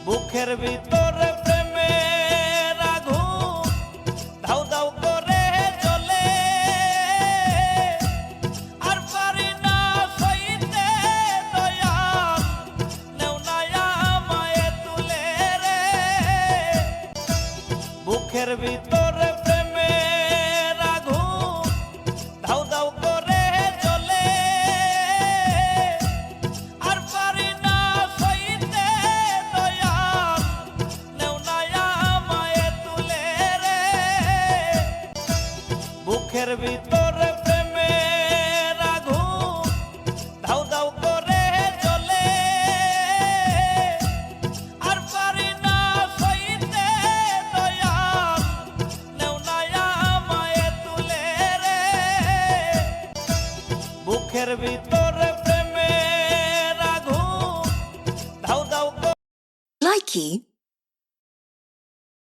বুকের ভিতরে প্রেমের আগুন দাউ দাউ করে জ্বলে, আর পারি না সইতে দয়াল, নেও না আমায় তুলে রে। বুকের ভিতরে প্রেমের আগুন দাউ দাউ করে জ্বলে, আর পারি না সইতে দয়াল, নেও না আমায় তুলে রে। বুকের ভিতরে প্রেমের আগুন দাউ দাউ করে জ্বলে, আর পারি না সইতে দয়াল, নেও না আমায় তুলে রে। বুকের ভিতরে প্রেমের আগুন দাউ দাউ করে Likey